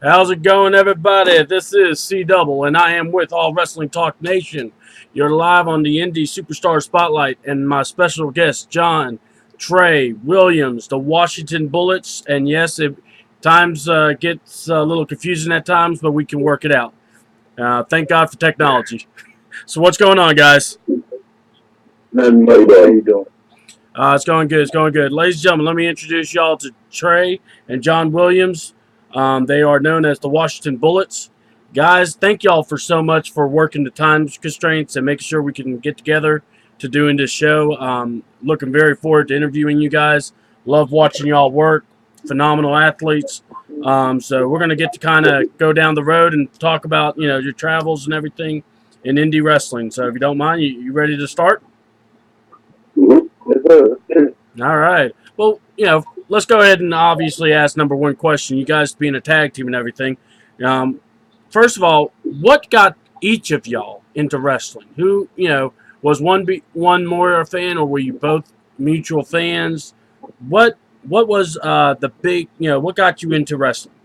How's it going, everybody? This is C Double, and I am with All Wrestling Talk Nation. You're live on the Indy Superstar Spotlight, and my special guest, John Tre Williams, the Washington Bullets. And yes, it times gets a little confusing at times, but we can work it out. Thank God for technology. So, what's going on, guys? Nothing much. How you doing? It's going good. It's going good. Ladies and gentlemen, let me introduce y'all to Tre and John Williams. They are known as the Washington Bullets. Guys, thank y'all for so much for working the time constraints and making sure we can get together to doing this show. Looking very forward to interviewing you guys. Love watching y'all work. Phenomenal athletes. So we're going to get to kind of go down the road and talk about, your travels and everything in indie wrestling. So if you don't mind, you ready to start? Yes, sir. All right. Well, let's go ahead and obviously ask number one question. You guys being a tag team and everything. Um, First of all, what got each of y'all into wrestling? Who, was one more a fan, or were you both mutual fans? What was the big, what got you into wrestling?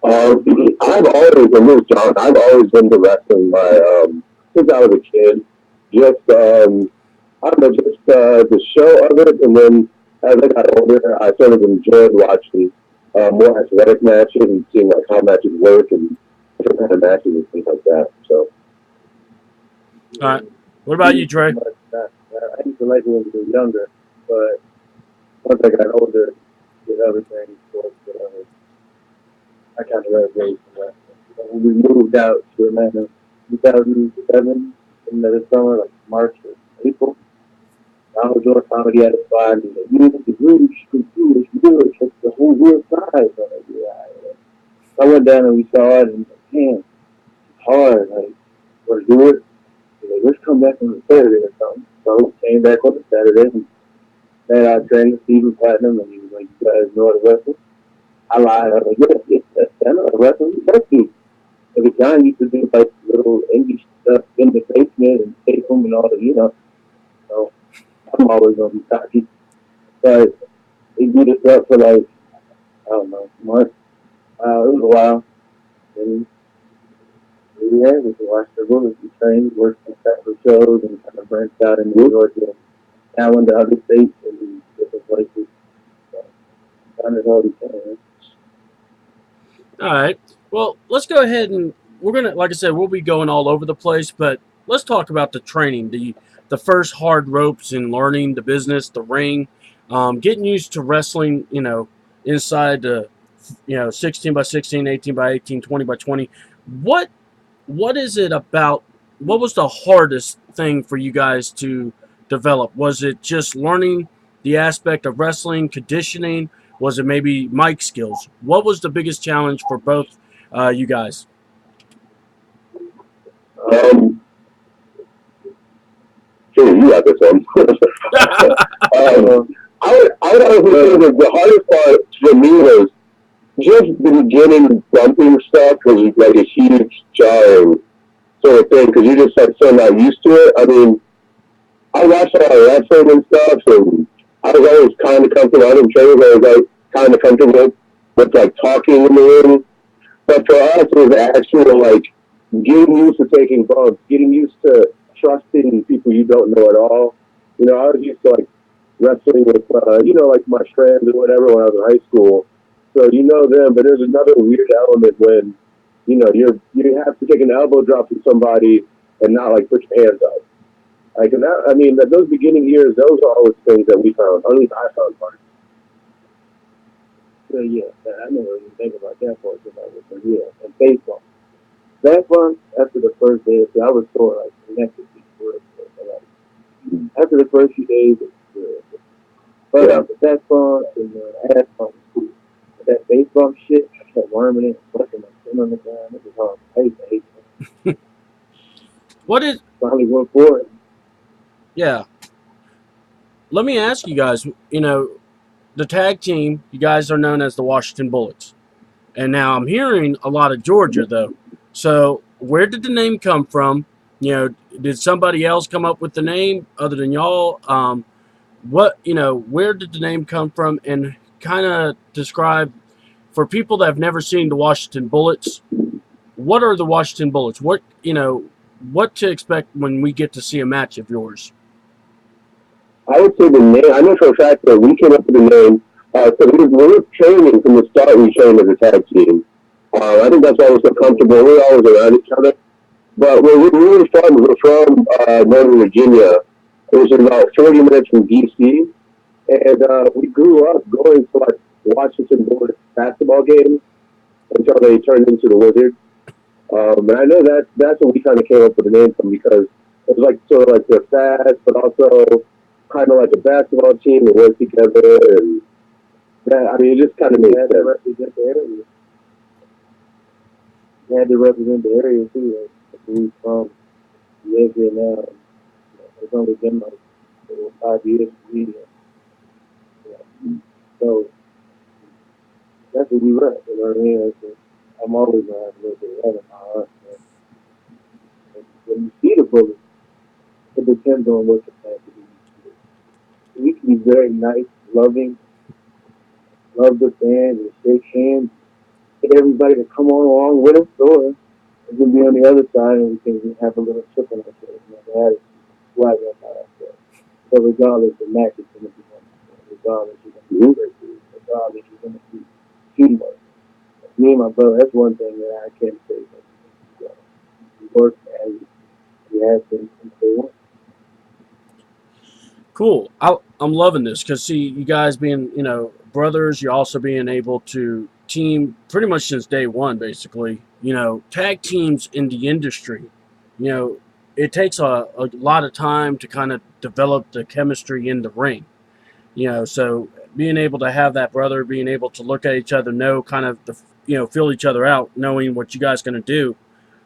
I've always, and this John, I've always been to wrestling since I was a kid. Just, I don't know, just the show of it, and then as I got older, I sort of enjoyed watching more athletic matches and seeing like how matches work and different kind of matches and things like that. So, All right. What about you, Trey? I used to like it when I was younger, but once I got older, with other things, whatever, I kind of got away from that. When we moved out to Atlanta, 2007, in the summer, like March or April, I was doing comedy at a spot, and he's like, you need to do it's the whole real size. I'm like, yeah. I went down and we saw it, and like, man, it's hard. Like, let's do it. He's like, let's come back on the Saturday or something. So we came back on the Saturday, and then I trained with Stephen Platinum, and he was like, you guys know how to wrestle? I lied. I was like, yes, I know how to wrestle. Let's do. At the time, used to do like little indie stuff in the basement and tape them and all that. So I'm always gonna be cocky, but they do this up for like I don't know months. It was a while, and yeah, we watched the movies, we trained, worked some separate shows, and kind of branched out in New York and now into other states and different places. So, done it all we can. All right. Well, let's go ahead and we're gonna, like I said, we'll be going all over the place, but let's talk about the training, the first hard ropes in learning the business, the ring, getting used to wrestling. Inside the 16 by 16, 18 by 18, 20 by 20. What what is it about? What was the hardest thing for you guys to develop? Was it just learning the aspect of wrestling, conditioning? Was it maybe mic skills? What was the biggest challenge for both you guys? Um, Sure, you got this one. I would honestly say that the hardest part for me was just the beginning bumping stuff was like a huge jarring sort of thing because you're just like so not used to it. I mean, I watched a lot of wrestling and stuff, and I was always kind of comfortable. I didn't train, but I was like kind of comfortable with like talking in the ring. But for us, it was actual like getting used to taking bumps, getting used to trusting people you don't know at all. I was used to like wrestling with, like my friends or whatever when I was in high school. So you know them, but there's another weird element when you have to take an elbow drop from somebody and not like put your hands up. Like, and that, I mean, those beginning years, those are always things that we found, or at least I found hard. So yeah, I never even think about that part because I was yeah, and baseball. That one after the first day, I was sort of like connected to the word. After the first few days, it was good. But that song and the ass song was cool. But that bass bump shit, I kept worming it, flicking my chin on the ground. It was hard. I hate it. What is? Finally went for it. Yeah. Let me ask you guys. The tag team. You guys are known as the Washington Bullets, and now I'm hearing a lot of Georgia though. So where did the name come from? Did somebody else come up with the name other than y'all? Where did the name come from? And kind of describe, for people that have never seen the Washington Bullets, what are the Washington Bullets? What what to expect when we get to see a match of yours? I would say the name. I know for a fact that we came up with the name. So we were training from the start. We trained as a tag team. I think that's why we're so comfortable. We're always around each other. But we're really from. We're from Northern Virginia, which is about 40 minutes from DC. And we grew up going to like Washington Bullets basketball games until they turned into the Wizards. And I know that's what we kind of came up with the name from because it was like sort of like they're fast, but also kind of like a basketball team that work together. And that, I mean, it just kind of made sense. Represent the area. They had to represent the area too. Like we from live here now. It's only been like 5 years for me. So that's what we were. You know what I mean? I'm always gonna have a little bit of that in my heart. And when you see the Bullets, it depends on what capacity you see. We can be very nice, loving, love the fans, and shake hands, get everybody to come on along with us, or it can be on the other side and we can have a little chip on our shoulder. You know, that is swag on our shoulder. So regardless, the match is going to be wonderful. Regardless, you're going to be great. Regardless, you're going to be teamwork. Me and my brother, that's one thing that I can't say. We work as we have been since day one. Cool. I'm loving this because see, you guys being brothers, you're also being able to team pretty much since day one, basically. Tag teams in the industry. It takes a lot of time to kind of develop the chemistry in the ring. So being able to have that brother, being able to look at each other, know kind of feel each other out, knowing what you guys going to do.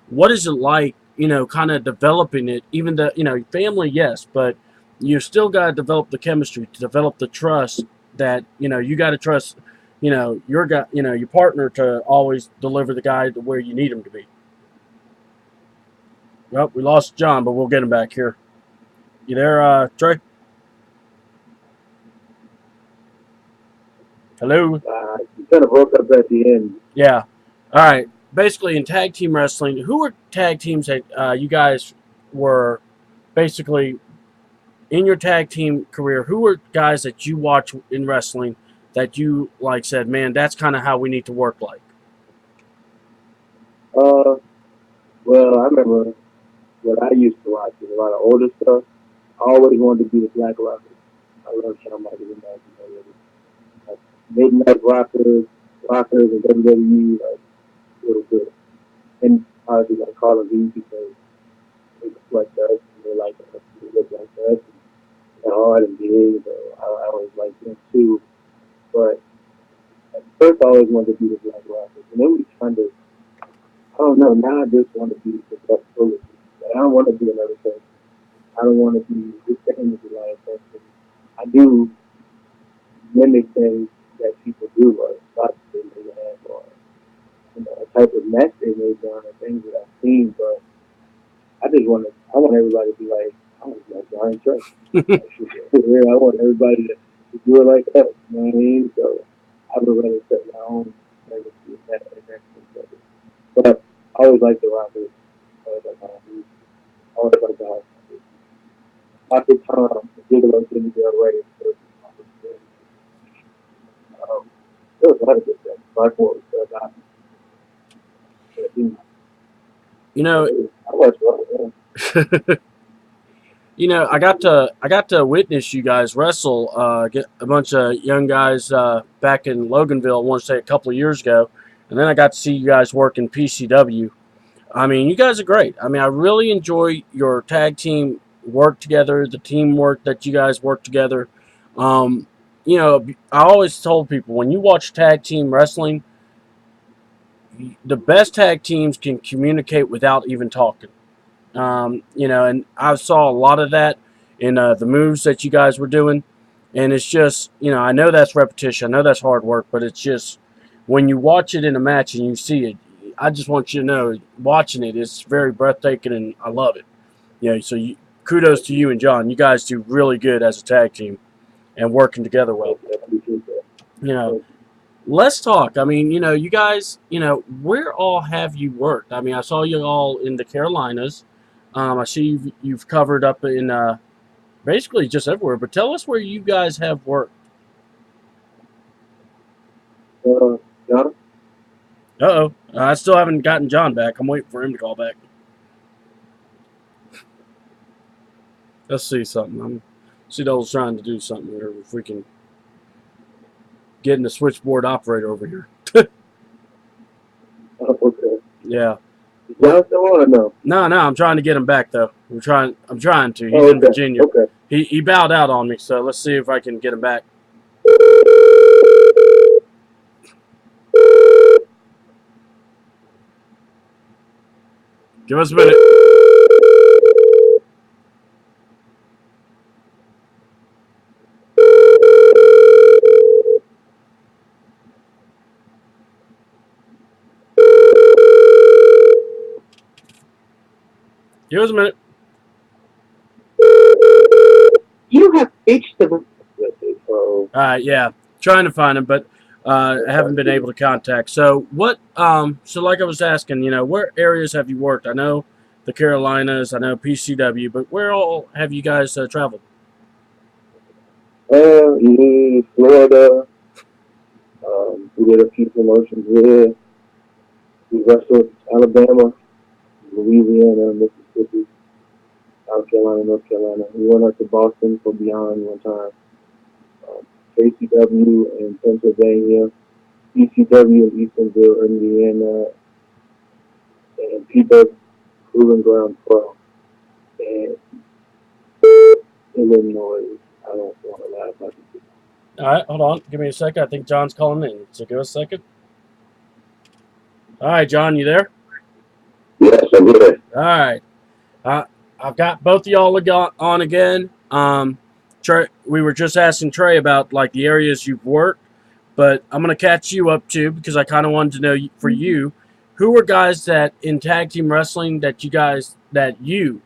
What is it like, kind of developing it? Even the, family, yes, but you still got to develop the chemistry, to develop the trust that, you got to trust, your guy, your partner to always deliver the guy to where you need him to be. Well, we lost John, but we'll get him back here. You there, Trey? Hello? You kind of broke up at the end. Yeah. All right. Basically, in tag team wrestling, who were tag teams that you guys were basically in your tag team career? Who were guys that you watch in wrestling that you like said, man, that's kind of how we need to work like? Well, I remember what I used to watch was a lot of older stuff. I always wanted to be the Black Rockers. I love Shawn Michaels and like Midnight Rockers, and WWE, like really good. And obviously like Call of Duty because they reflect us and they like us, they look like us, and they're hard and big. So I always liked them too. But at first, I always wanted to be the Black Rockers, and then we kind of, I don't know. Now I just want to be the best Bullet. I don't want to be another person. I don't want to be this thing to be like person. I do mimic things that people do, or thoughts they may have, or a type of match they may have done, or things that I've seen. But I just want to. I want everybody to be like, I was like Brian Trey. I want everybody to do it like us. You know what I mean? So I would rather set my own legacy in that perspective. But I always like the Rockers. I always like the Rockers. I always like the Rockers. After Tom, the Gigolo didn't get away. There was a lot of good stuff. Black Wolves, I watched Rockers. I got to witness you guys wrestle. Get a bunch of young guys back in Loganville. I want to say a couple of years ago, and then I got to see you guys work in PCW. I mean, you guys are great. I mean, I really enjoy your tag team work together, the teamwork that you guys work together. I always told people when you watch tag team wrestling, the best tag teams can communicate without even talking. And I saw a lot of that in the moves that you guys were doing. And it's just, I know that's repetition. I know that's hard work, but it's just when you watch it in a match and you see it, I just want you to know, watching it is very breathtaking and I love it. So kudos to you and John. You guys do really good as a tag team and working together well. let's talk. I mean, you guys, where all have you worked? I mean, I saw you all in the Carolinas. I see you've covered up in basically just everywhere. But tell us where you guys have worked. John? Uh-oh. I still haven't gotten John back. I'm waiting for him to call back. Let's see something. Cedo's trying to do something here. If we can get in the switchboard operator over here. Okay. Yeah. Is John still on or no? No, I'm trying to get him back though. I'm trying to. He's Oh, in Virginia. Okay. He bowed out on me, so let's see if I can get him back. Give us a minute. Give us a minute. You have reached the. So, Yeah, trying to find him, but I haven't been able to contact. So what? So like I was asking, where areas have you worked? I know the Carolinas, I know PCW, but where all have you guys traveled? in Florida, we did a few promotions there. We wrestled Alabama, Louisiana, Mississippi, South Carolina, North Carolina. We went out to Boston for Beyond one time. KCW in Pennsylvania, ECW in Eastonville, Indiana, and Peterborough Proving Ground Pro. And Illinois, I don't want to laugh like it. All right, hold on. Give me a second. I think John's calling in. So give us a second. All right, John, you there? Yes, I'm here. All right. I've got both of y'all on again. Trey, we were just asking Trey about like the areas you've worked, but I'm gonna catch you up too because I kind of wanted to know for you, who were guys that in tag team wrestling that you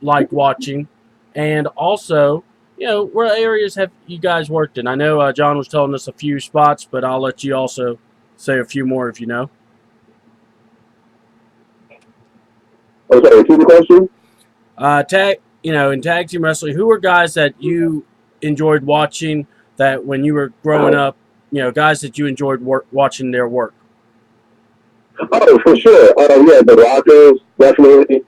like watching, and also what areas have you guys worked in? I know John was telling us a few spots, but I'll let you also say a few more if you know. Oh, sorry, repeat the question? In tag team wrestling, who were guys that you enjoyed watching that when you were growing up, guys that you enjoyed watching their work? Oh, for sure. Yeah, the Rockers, definitely.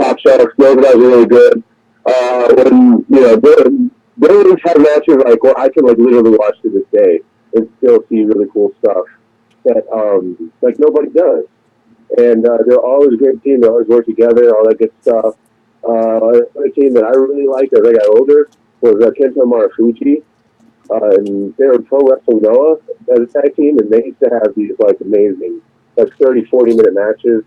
Top Shelf, those guys are really good. When, they always have matches like, well, I can like literally watch to this day and still see really cool stuff that, like nobody does. And they're always a great team. They always work together, all that good stuff. Another team that I really liked as I got older was Kenta Marufuji. And they were in Pro Wrestling Noah as a tag team, and they used to have these like amazing, like 30, 40-minute matches.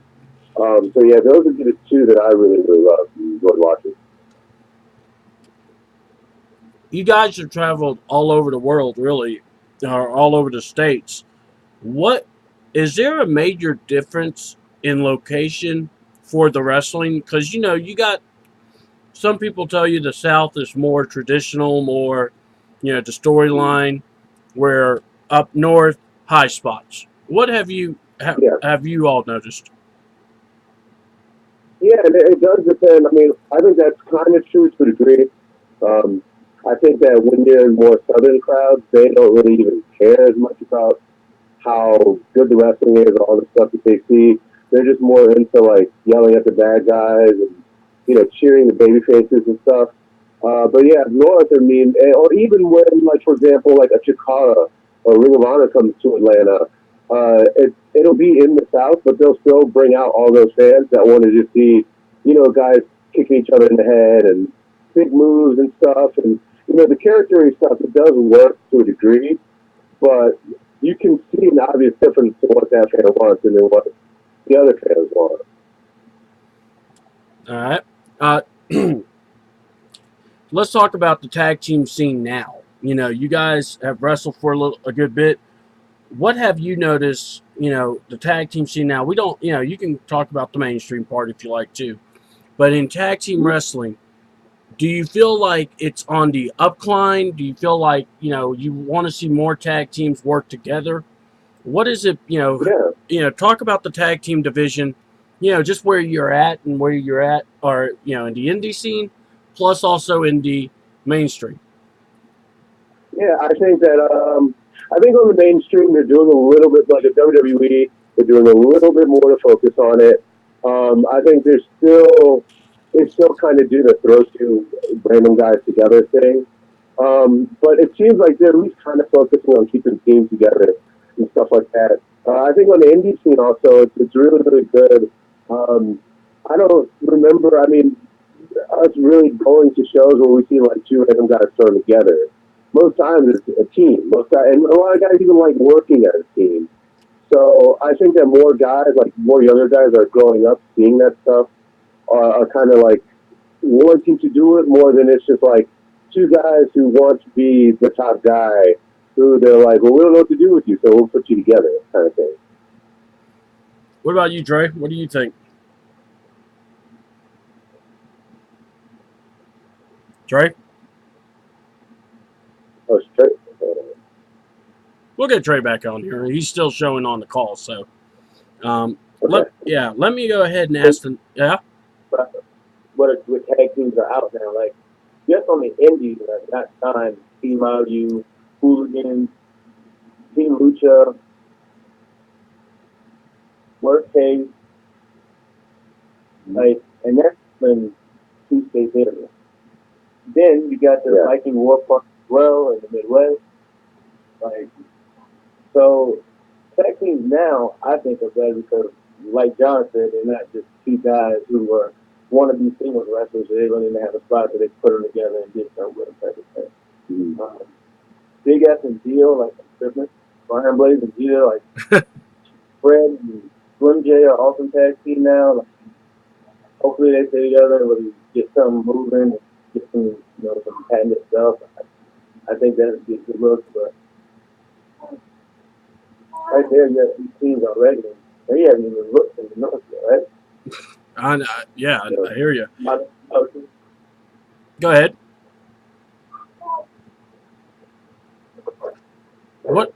So yeah, those are the two that I really, really loved and enjoyed watching. You guys have traveled all over the world, really, or all over the states. What is there a major difference in location for the wrestling? Because you got some people tell you the South is more traditional, more the storyline, where up north high spots. What Yeah, have you all noticed? yeah, and it does depend. I mean, I think that's kind of true to a degree. Um, I think that when you're in more southern crowds, they don't really even care as much about how good the wrestling is, all the stuff that they see. They're just more into like yelling at the bad guys and cheering the baby faces and stuff. But yeah, North, I mean, or even when like for example, like a Chikara or Ring of Honor comes to Atlanta, it'll be in the South, but they'll still bring out all those fans that want to just see guys kicking each other in the head and big moves and stuff, and the character stuff. It does work to a degree, but you can see an obvious difference to what that fan wants and then what the other fans want. All right. Uh, let's talk about the tag team scene now. You guys have wrestled for a good bit. What have you noticed? The tag team scene now. We don't. You can talk about the mainstream part if you like to, but in tag team wrestling, Do you feel like it's on the upcline? Do you feel like, you want to see more tag teams work together? What is it, Yeah. talk about the tag team division, just where you're at and where you're at, or, in the indie scene, plus also in the mainstream. Yeah, I think on the mainstream they're doing a little bit like a WWE. They're doing a little bit more to focus on it. I think they still kind of do the throw two random guys together thing. But it seems like they're at least kind of focusing on keeping teams together and stuff like that. I think on the indie scene also, it's really, really good. I don't remember, I mean, us really going to shows where we see like two random guys thrown together. Most times it's a team. And a lot of guys even like working as a team. So I think that more guys, like more younger guys, are growing up seeing that stuff, are kind of like wanting to do it more than it's just like two guys who want to be the top guy, who they're like, well, we don't know what to do with you, so we'll put you together, kind of thing. What about you, Dre? What do you think? Dre? Oh, straight. We'll get Dre back on here. He's still showing on the call, so Okay. let me go ahead and ask the What tag teams are out now? Like just on the indies, that time, Team IOU, Hooligans, Team Lucha, Worst Case, like, and that's been two states area. Then you got the Viking War Park as well in the Midwest. Like, so tag teams now, I think are better because, like John said, they're not just two guys who were want to be singles wrestlers. They really didn't have a spot, so they put them together and did something with them type of thing. Mm-hmm. Big S and Deal, like Christmas, Brian Blaze and Deal, like Fred and Slim J are awesome tag team now. Like, hopefully they stay together and really get something moving, get some, some patented stuff. I think that would be a good look, but right there, you have these teams already. They haven't even looked in the North yet, right? I hear you. Go ahead. What?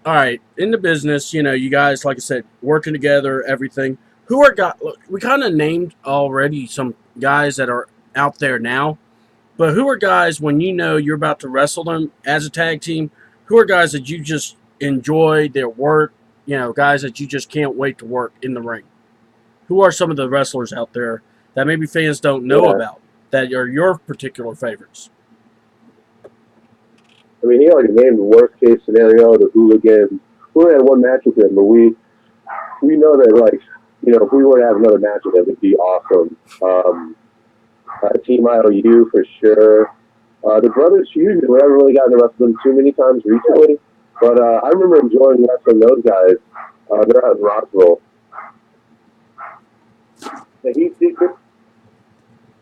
All right, in the business, you guys, like I said, working together, everything. Who are guys? We kind of named already some guys that are out there now, but who are guys when you're about to wrestle them as a tag team? Who are guys that you just enjoy their work? Guys that you just can't wait to work in the ring. Who are some of the wrestlers out there that maybe fans don't know about that are your particular favorites? I mean, he already named the worst case scenario, the Hooligans. We only had one match with him, but we know that, like, if we were to have another match with him, it'd be awesome. Team IOU for sure. The Brothers Fusion, we haven't really gotten to wrestle them too many times recently, but I remember enjoying wrestling those guys. They're out in Rockville. The Heat Seekers.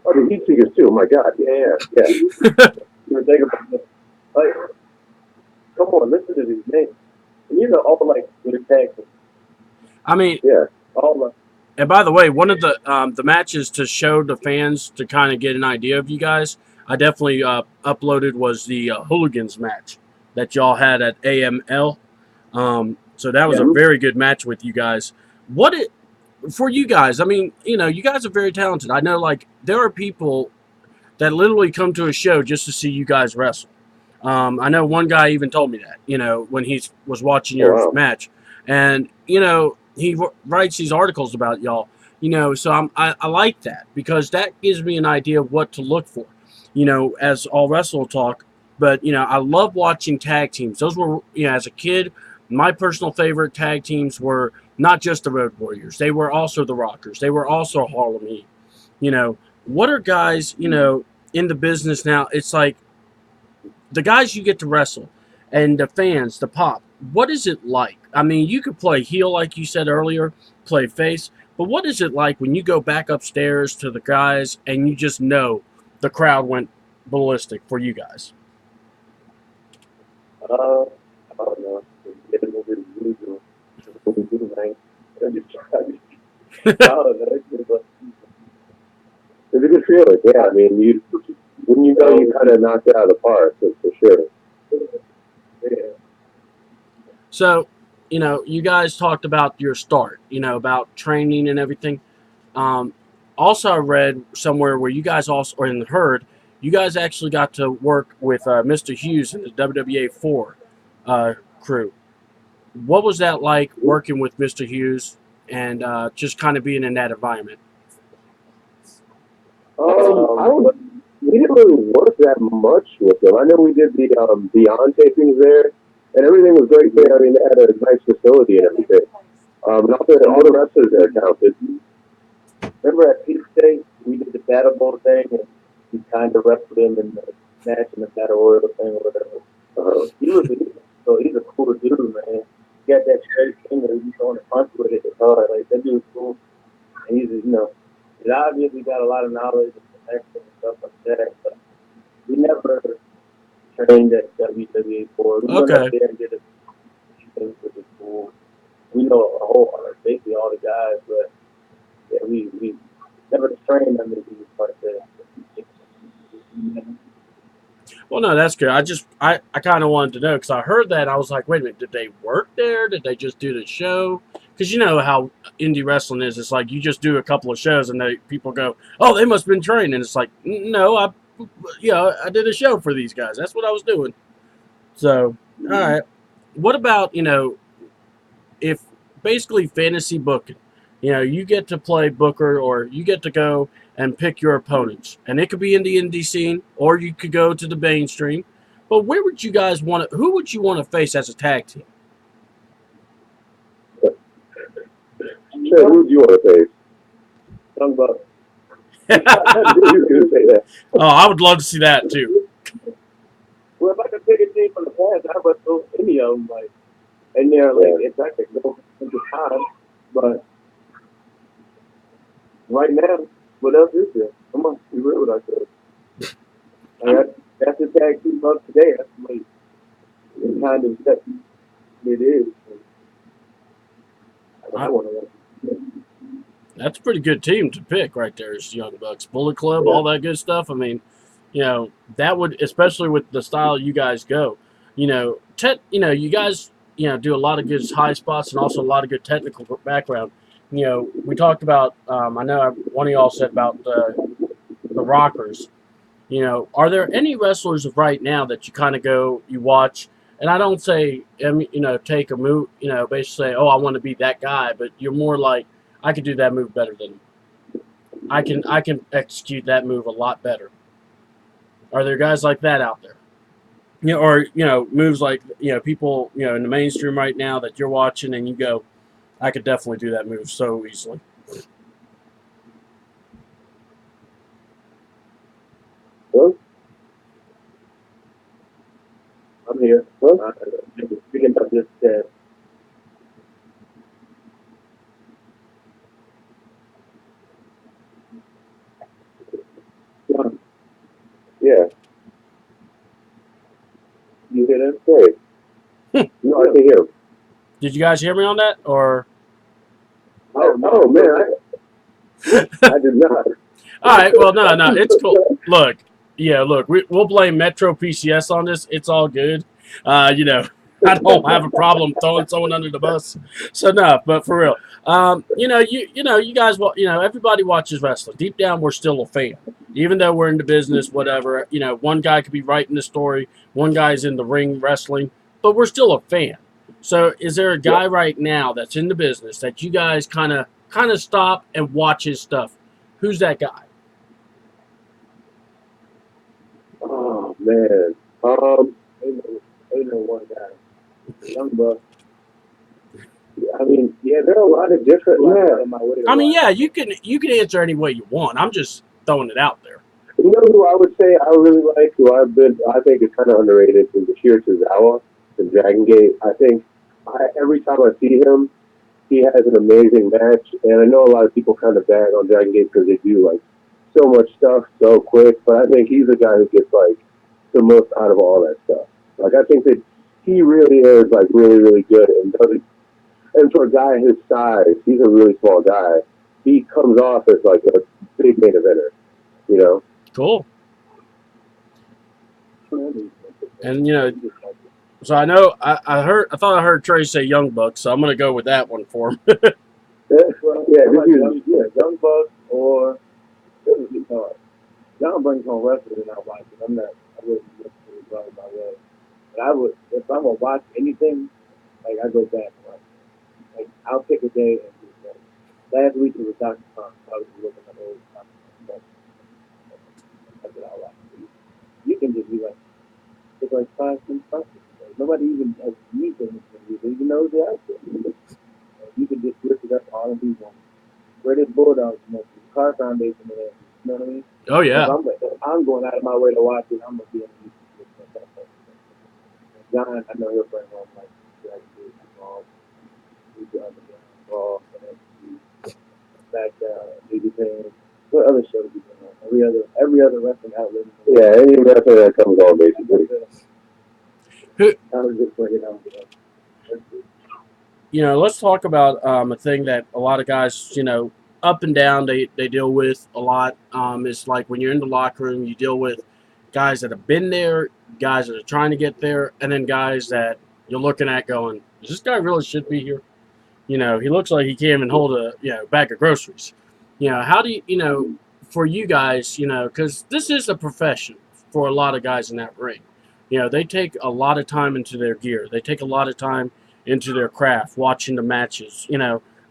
Oh, the Heat Seekers too. Oh my God, yeah. You were thinking about that. Like, come on, listen to these names. And all like good tag teams. I mean, all of. And by the way, one of the matches to show the fans to kind of get an idea of you guys, I definitely uploaded was the Hooligans match that y'all had at AML. So that was a very good match with you guys. For you guys, I mean, you guys are very talented. I know, like, there are people that literally come to a show just to see you guys wrestle. I know one guy even told me that, when he was watching your match. And, he writes these articles about y'all, so I like that because that gives me an idea of what to look for, as all wrestle talk. But, I love watching tag teams. Those were, as a kid, my personal favorite tag teams were not just the Road Warriors. They were also the Rockers. They were also Harlem Heat. What are guys, in the business now? It's like the guys you get to wrestle and the fans, the pop. What is it like? I mean, you could play heel, like you said earlier, play face, but what is it like when you go back upstairs to the guys and you just know the crowd went ballistic for you guys? I don't know. It's a little bit usual. What we do, man. I don't know. It's a good feeling. Yeah, I mean, when you know you kind of knocked it out of the park, that's for sure. Yeah. So, you guys talked about your start, about training and everything. Um, Also, I read somewhere where you guys also, or heard, you guys actually got to work with Mr. Hughes in the WWA 4 crew. What was that like working with Mr. Hughes and just kind of being in that environment? We didn't really work that much with them. I know we did the Beyond tapings there, and everything was great there. I mean, they had a nice facility and everything. And all the wrestlers there counted. Remember at Peak State, we did the Battle Bowl thing, and we kind of wrestled him in the match in the Battle Royal thing or whatever. He's a cool dude, man. He got that straight finger. He's on the punch with it. It's hard. Like, that dude's cool. And he's obviously got a lot of knowledge and connection and stuff like that. But we never trained at WWA 4. We went up there and did a few things with the school. We know a whole, like, basically all the guys, but yeah, we never trained under these like that. Well, no, that's good. I kind of wanted to know because I heard that. I was like, wait a minute, did they work there? Did they just do the show? Because you know how indie wrestling is. It's like you just do a couple of shows and people go, oh, they must have been trained. And it's like, no, I did a show for these guys. That's what I was doing. So, all right. What about, if basically fantasy booking, you get to play Booker or you get to go and pick your opponents. And it could be in the indie scene or you could go to the mainstream. But who would you want to face as a tag team? Sure, who do you want to face? Young Bucks. Oh, I would love to see that too. Well, if I could pick a team from the past, I would throw any of them. Like, and they're like, it's like they go into time. But right now, what else is there? Come on, be real with ourselves. That's the tag team of today. That's the way it kind of set it is. I want to. That's a pretty good team to pick right there. Is Young Bucks, Bullet Club, all that good stuff. I mean, that would, especially with the style you guys go. You guys, do a lot of good high spots and also a lot of good technical background. We talked about. I know one of y'all said about the Rockers. Are there any wrestlers of right now that you kind of go, you watch, and I don't say, take a move, basically say, oh, I want to be that guy, but you're more like, I could do that move better than him. I can execute that move a lot better. Are there guys like that out there? Or moves like people in the mainstream right now that you're watching and you go, I could definitely do that move so easily. Well, I'm here. Well, speaking of this, yeah. You hear that? Great. No, I can hear him. Did you guys hear me on that? Or oh man, I did not. All right, well, no, it's cool. Look, we'll blame Metro PCS on this. It's all good. I don't have a problem throwing someone under the bus. So no, but for real, you guys, everybody watches wrestling. Deep down, we're still a fan, even though we're in the business. Whatever, one guy could be writing the story, one guy's in the ring wrestling, but we're still a fan. So, is there a guy right now that's in the business that you guys kind of stop and watch his stuff? Who's that guy? Oh man, ain't no one guy. Young Bucks. I mean, yeah, there are a lot of different. Yeah, I mean, yeah, you can answer any way you want. I'm just throwing it out there. You know who I would say I really like, I think is kind of underrated, is Akira Tozawa in Dragon Gate. I think every time I see him, he has an amazing match, and I know a lot of people kind of bag on Dragon Gate because they do like so much stuff so quick, but I think he's the guy who gets like the most out of all that stuff. Like, I think that he really is like really, really good, and for a guy his size, he's a really small guy. He comes off as like a big main eventer, Cool. And so I know I thought I heard Trey say Young Bucks, so I'm gonna go with that one for him. Young Bucks or John brings home wrestling and I watch it. I wouldn't listen to it my way. But I would, if I'm gonna watch anything, like I go back and watch it. Like I'll pick a day and do that. Last week it was Dr. Khan. I was looking at old Dr. Khan. That's what I watch. You can just be like, it's like 5 minutes. Nobody even has anything you even knows the actor. You can just rip it up all of these ones. Greatest Bulldogs, the Car Foundation, you know what I mean? Oh yeah. If I'm going out of my way to watch it, I'm gonna be on YouTube. John, I know he'll bring home like SmackDown, what other shows you been on? Every other wrestling outlet. Yeah, any wrestler that comes on basically. Let's talk about a thing that a lot of guys, up and down they deal with a lot. It's like when you're in the locker room, you deal with guys that have been there, guys that are trying to get there, and then guys that you're looking at going, does this guy really should be here? He looks like he can't even hold a bag of groceries. How do you, for you guys, because this is a profession for a lot of guys in that ring. They take a lot of time into their gear. They take a lot of time into their craft, watching the matches,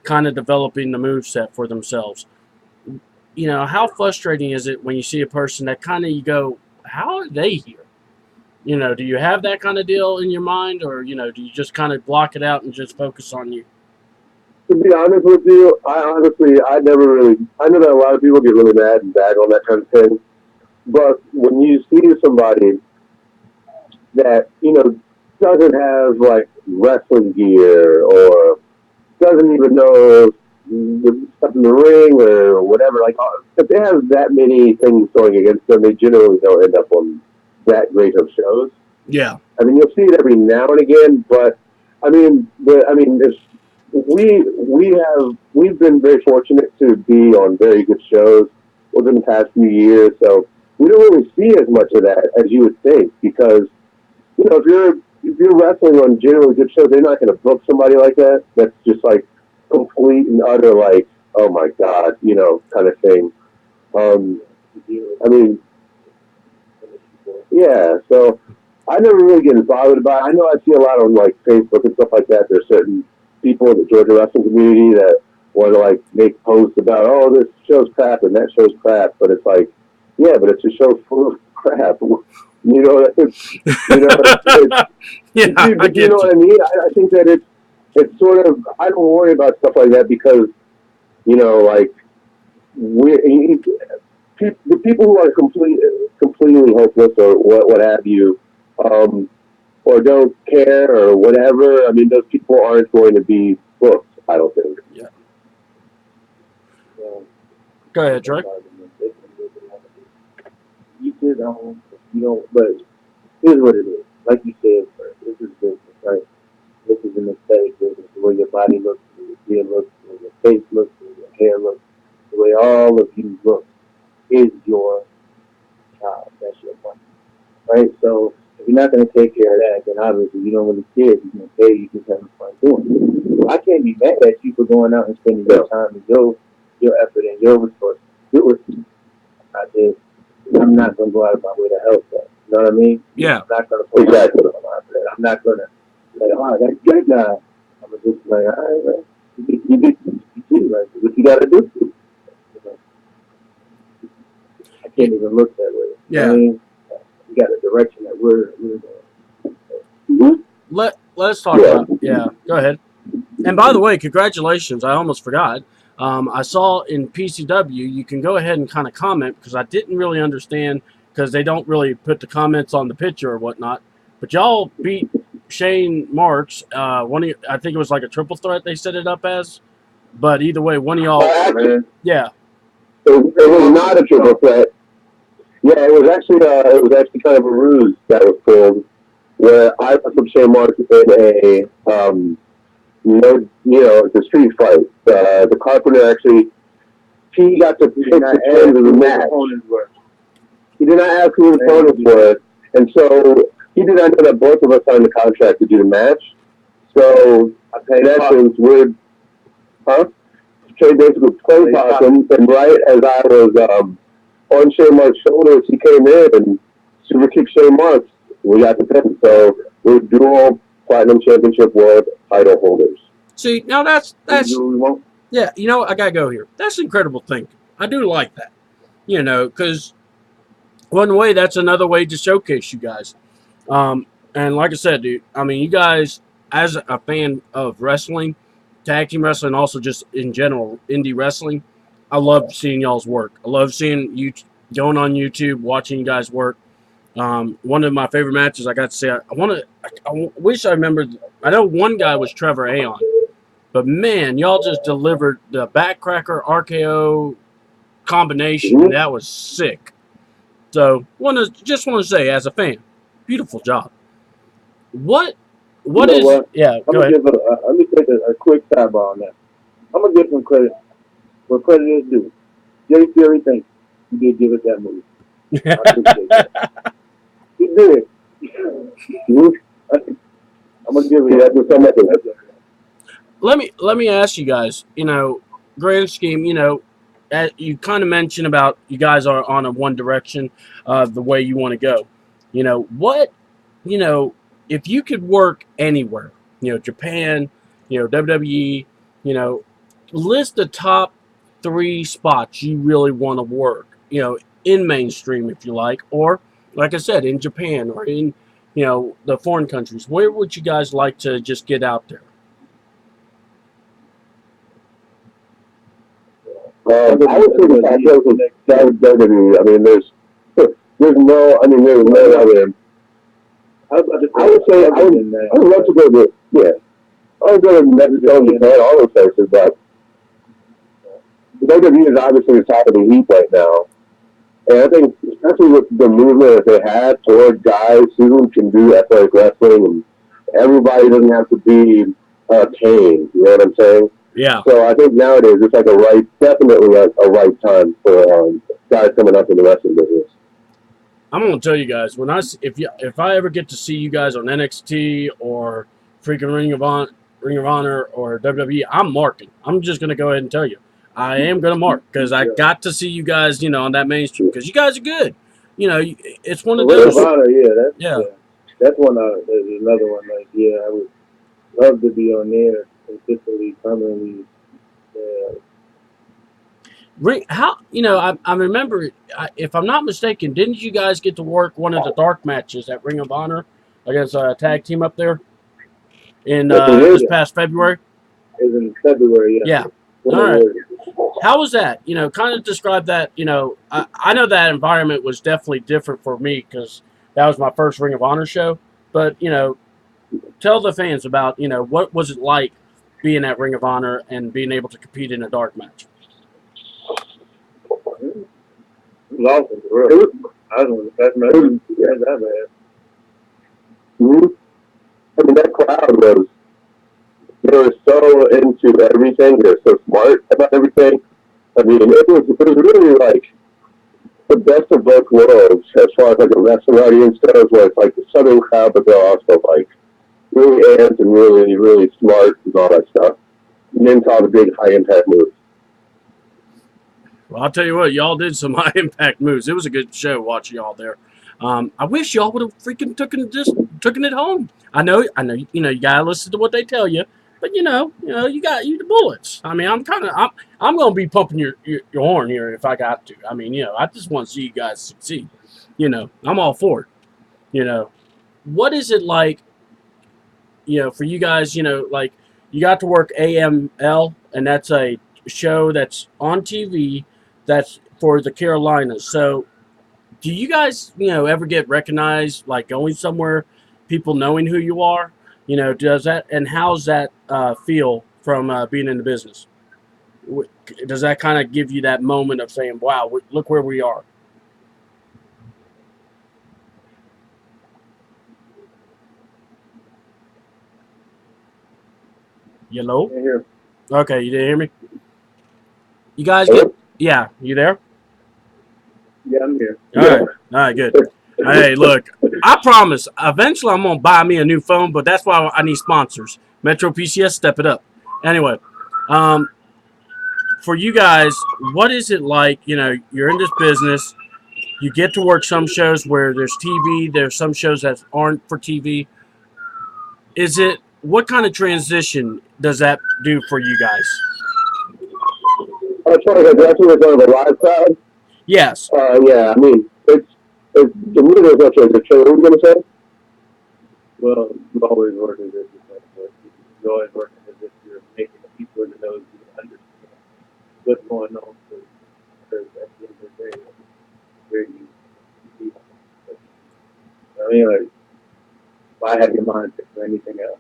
kind of developing the moveset for themselves. How frustrating is it when you see a person that kind of you go, how are they here? Do you have that kind of deal in your mind, or, do you just kind of block it out and just focus on you? To be honest with you, I know that a lot of people get really mad and bad on that kind of thing. But when you see somebody that, doesn't have like wrestling gear or doesn't even know the stuff in the ring or whatever, like if they have that many things going against them, they generally don't end up on that great of shows. Yeah. I mean, you'll see it every now and again, but we've been very fortunate to be on very good shows within the past few years, so we don't really see as much of that as you would think, because if you're wrestling on generally good shows, they're not going to book somebody like that. That's just like complete and utter, like, oh my God, kind of thing. Yeah. So I never really get bothered about it. I know I see a lot on like Facebook and stuff like that. There's certain people in the Georgia wrestling community that want to like make posts about, oh, this show's crap and that show's crap, but it's like, yeah, but it's a show full of crap. Yeah, I get what I mean? I think that it's sort of, I don't worry about stuff like that because, like, the people who are completely hopeless or what have you, or don't care or whatever, I mean, those people aren't going to be booked, I don't think. Yeah. Go ahead, Troy. But here's what it is. Like you said, this is business, right? This is an aesthetic business. The way your body looks, the way your skin looks, the way your face looks, the way your hair looks, the way all of you look is your child. That's your money, right? So if you're not going to take care of that, then obviously you don't really care if you're going to pay. You just having fun doing it. So I can't be mad at you for going out and spending your time and your effort and your resources to do it. I'm not going to go out of my way to help that. You know what I mean? Yeah. I'm not going to put my foot on that. I'm not going to say, oh, that's good guy. I'm going to just like, all right, man. You do, right? What you got to do. I can't even look that way. Yeah. I mean, we got a direction that we're going. Let's talk about, go ahead. And by the way, congratulations. I almost forgot. I saw in PCW, you can go ahead and kind of comment because I didn't really understand because they don't really put the comments on the picture or whatnot. But y'all beat Shane Marks. I think it was like a triple threat they set it up as. But either way, one of y'all. Yeah. It was not a triple threat. Yeah, it was actually kind of a ruse that was pulled where I put Shane Marks in the street fight. The Carpenter actually, he got to pick the terms of the match. He did not ask who his opponents were. And so he did not know that both of us signed the contract to do the match. So in essence, we're Trey basically played possum, and right as I was on Shane Mark's shoulders, he came in and super kicked Shane Marks. We got the pin. So we're dual Platinum Championship World title holders. See, now that's yeah. You know, I gotta go here. That's an incredible thing. I do like that. You know, because one way, that's another way to showcase you guys. And like I said, dude, I mean, you guys, as a fan of wrestling, tag team wrestling, also just in general, indie wrestling, I love seeing y'all's work. I love seeing you going on YouTube, watching you guys work. One of my favorite matches, I got to say, I wish I remembered. I know one guy was Trevor Aon, but man, y'all just delivered the backcracker RKO combination, and that was sick. So, just want to say, as a fan, beautiful job. What is? What? Yeah, go ahead. Let me take a quick sidebar on that. I'm gonna give some credit where credit is due. Jay Fury, thank you. You did give us that move. I appreciate that. You did. I'm gonna give it that. Let me ask you guys. You know, grand scheme. You know, you kind of mentioned about you guys are on a one direction of the way you want to go. You know what? You know, if you could work anywhere, you know, Japan, you know, WWE, you know, list the top 3 spots you really want to work, you know, in mainstream if you like, or like I said, in Japan or in, you know, the foreign countries. Where would you guys like to just get out there? I would say the top was WWE. I mean, there's no other. I would say I would love to go to I would go to Mexico, Japan, all those places, but WWE is obviously the top of the heap right now. And I think, especially with the movement that they have toward guys who can do athletic wrestling, and everybody doesn't have to be Kane, you know what I'm saying? Yeah. So I think nowadays it's like definitely a right time for guys coming up in the wrestling business. I'm gonna tell you guys, if I ever get to see you guys on NXT or freaking Ring of Honor or WWE, I'm marking. I'm just gonna go ahead and tell you, I am gonna mark because I got to see you guys, you know, on that mainstream because you guys are good. You know, it's one of those. Ring of Honor, that's one. There's another one. Like, I would love to be on there consistently, permanently. How, you know, I remember, if I'm not mistaken, didn't you guys get to work one of the dark matches at Ring of Honor against a tag team up there in this past February? It was in February, yeah. All right. How was that? You know, kind of describe that. You know, I know that environment was definitely different for me because that was my first Ring of Honor show. But, you know, tell the fans about, you know, what was it like being at Ring of Honor and being able to compete in a dark match? It was awesome, for real. I was one of the best matches I've had. I mean, that crowd they were so into everything. They were so smart about everything. I mean, it was really like the best of both worlds as far as like a wrestling audience goes, where it's like the southern crowd, but they're also like really amped and really, really smart and all that stuff. And into all the big high impact moves. Well, I'll tell you what, y'all did some high impact moves. It was a good show watching y'all there. I wish y'all would have freaking taken it home. I know, you know, you gotta listen to what they tell you, but you know, you got the bullets. I mean, I'm gonna be pumping your horn here if I got to. I mean, you know, I just want to see you guys succeed. You know, I'm all for it. You know, what is it like? You know, for you guys, you know, like you got to work AML, and that's a show that's on TV. That's for the Carolinas. So, do you guys, you know, ever get recognized, like going somewhere, people knowing who you are? You know, does that, and how's that feel from being in the business? Does that kind of give you that moment of saying, wow, look where we are? Hello? Here. Okay, you didn't hear me? You guys get, you there? Yeah, I'm here. All right, good. Hey, look, I promise. Eventually, I'm gonna buy me a new phone, but that's why I need sponsors. Metro PCS, step it up. Anyway, for you guys, what is it like? You know, you're in this business. You get to work some shows where there's TV. There's some shows that aren't for TV. Is it what kind of transition does that do for you guys? As far as addressing it on the live crowd, Yes. yeah, I mean, it's to me, there's no transition. What were you going to say? Well, you always work as if you're always working as if you're making the people in the nose understand what's going on. Because at the end of the day, where you I mean, like, why have your mind fixed for anything else?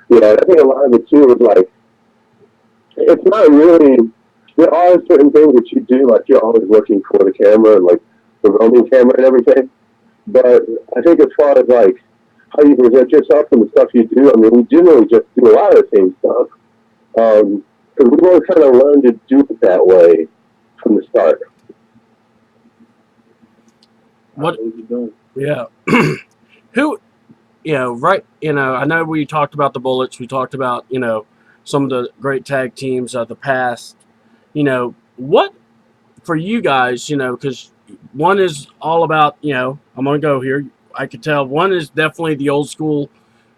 Yeah, I think a lot of it too is like, it's not really, there are certain things that you do, like you're always looking for the camera and like the roaming camera and everything. But I think as far as like how you present yourself and the stuff you do, I mean, we generally just do a lot of the same stuff. Because we've always kind of learned to do it that way from the start. What? What you doing? Yeah. Who? You know, right? You know, I know we talked about the Bullets. We talked about some of the great tag teams of the past. You know, what for you guys? You know, because one is all about. I'm gonna go here. I could tell one is definitely the old school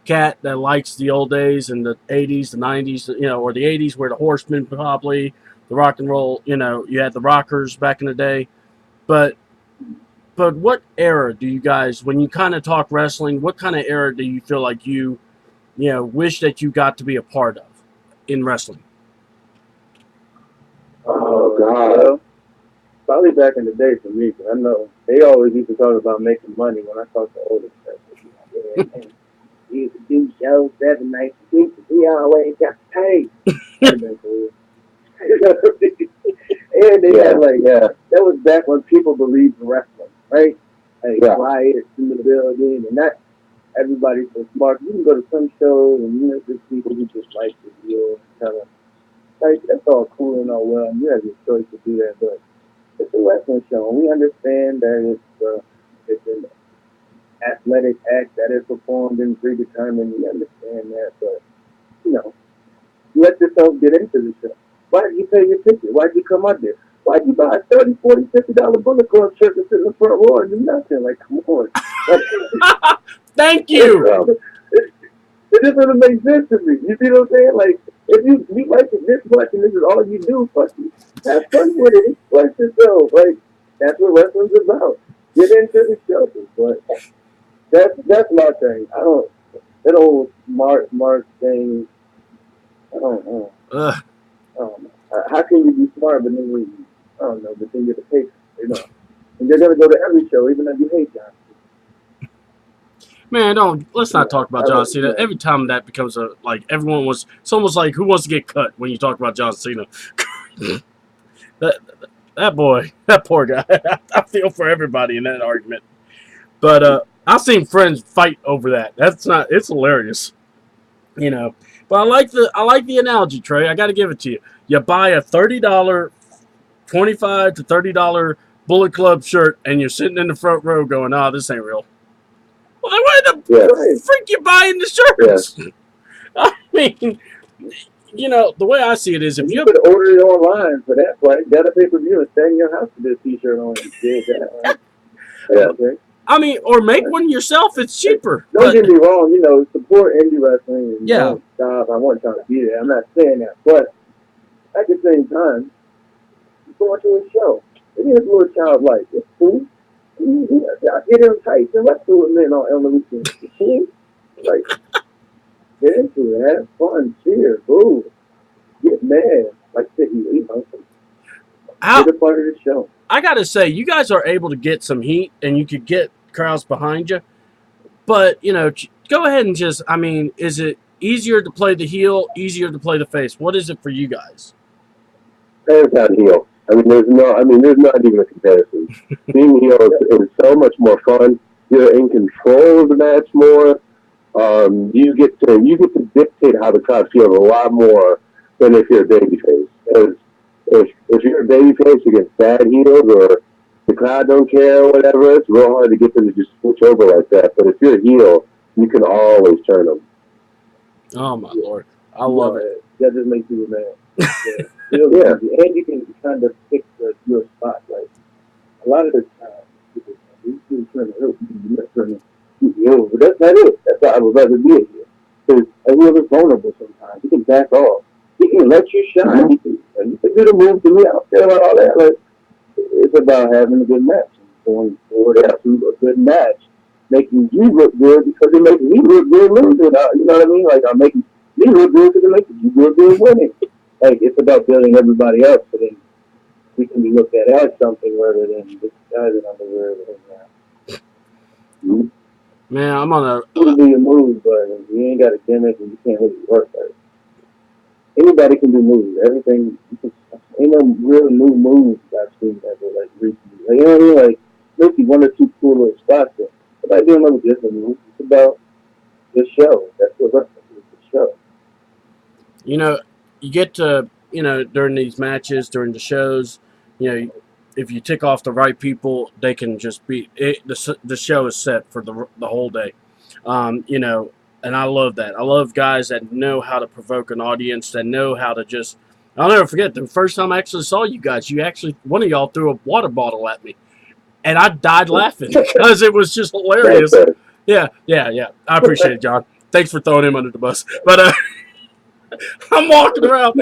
cat that likes the old days and the 80s, the 90s, or the 80s where the Horsemen probably, the rock and roll, you had the Rockers back in the day. But what era do you guys, when you kind of talk wrestling, what kind of era do you feel like you wish that you got to be a part of in wrestling? Oh, God. Well, probably back in the day for me, because I know they always used to talk about making money when I talk to older people. We used to do shows 7 nights a week. We always got paid. That'd been cool. And they had that was back when people believed in wrestling, right? Like riots in the building, and not everybody's so smart. You can go to some shows and there's people who just like the deal, kind of like that's all cool and all well, and you have your choice to do that, but it's a wrestling show, and we understand that it's an athletic act that is performed and predetermined. We understand that, but let yourself get into the show. Why did you pay your ticket? Why did you come out there? Why did you buy a $30, $40, $50 Bullet Club shirt to sit in the front row and do nothing? Like, come on. Thank you. It just doesn't make sense to me. You see what I'm saying? Like, if you like it this much and this is all you do, fuck you. Have fun with it. Express yourself. Like, that's what wrestling's about. Get into the show. But that's my thing. That old Mark thing, I don't know. I don't know. How can you be smart but then you, I don't know, but then you're the patient, And they're gonna go to every show, even if you hate John Cena. Man, let's not talk about John Cena. Every time that becomes it's almost like who wants to get cut when you talk about John Cena. that boy, that poor guy. I feel for everybody in that argument. But I've seen friends fight over that. It's hilarious. But I like the analogy, Trey. I got to give it to you. You buy a $30, $25 to $30 Bullet Club shirt, and you're sitting in the front row going, "Oh, this ain't real." Well, then why the freak you buying the shirts? Yeah. I mean, the way I see it is, if you could order it online for that price, get a pay-per-view and stay in your house with this T-shirt on. Okay. I mean, or make one yourself. It's cheaper. Don't get me wrong. Support indie wrestling. And don't stop. I wasn't trying to be there. I'm not saying that. But at the same time, you're going to a show. It is a little childlike. It's cool. I get in tights and let's do it, man, on the weekend. It's cool. Like, get into it. Have fun. Cheer. Boo. Get mad. Like, get a part of the show. I got to say, you guys are able to get some heat, and you could get crowds behind you. But, go ahead and is it easier to play the heel, easier to play the face? What is it for you guys? Hands down heel. There's not even a comparison. Being heel is so much more fun. You're in control of the match more. You get to dictate how the crowd feels a lot more than if you're a babyface. If you're a babyface against bad heels or the crowd don't care or whatever, it's real hard to get them to just switch over like that. But if you're a heel, you can always turn them. Oh my Lord, I love it. That just makes you mad. Yeah. And you can kind of pick your spot. Like a lot of the time, people trying to help you. You're not trying to heel, but that's not it. That's why I would rather be a heel. Because a heel is vulnerable sometimes. He can back off. He can let you shine. You can do the move to me. I don't care about all that. Like, it's about having a good match. Going forward to a good match, making you look good because it makes me look good losing. You know what I mean? Like, I'm making me look good because it makes you look good winning. Like, it's about building everybody up so then we can be looked at as something rather than this guy's in underwear or whatever. Man, I'm on a. You can do your moves, but if you ain't got a gimmick and you can't really work right. Anybody can do moves. Everything. Ain't no real new moves I've seen ever, like, recently. Like, you know what I mean? Like, maybe one or two cool little spots there. But I doing no different moves. It's about the show. That's what wrestling is, the show. You know, you get to, during these matches, during the shows, if you tick off the right people, they can just be it. The show is set for the whole day. And I love that. I love guys that know how to provoke an audience, that know how to just. I'll never forget the first time I actually saw you guys. One of y'all threw a water bottle at me, and I died laughing because it was just hilarious. Yeah. I appreciate it, John. Thanks for throwing him under the bus. But I'm walking around.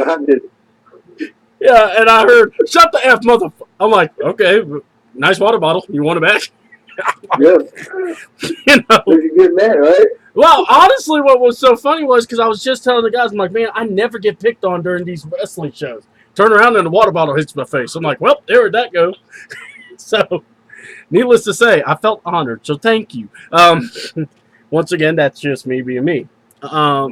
Yeah, and I heard, "Shut the F, motherfucker." I'm like, okay, nice water bottle. You want it back? Yeah. You get mad, right? Well, honestly, what was so funny was because I was just telling the guys, I'm like, man, I never get picked on during these wrestling shows. Turn around and the water bottle hits my face. I'm like, well, there that go. So, needless to say, I felt honored. So thank you. Once again, that's just me being me. So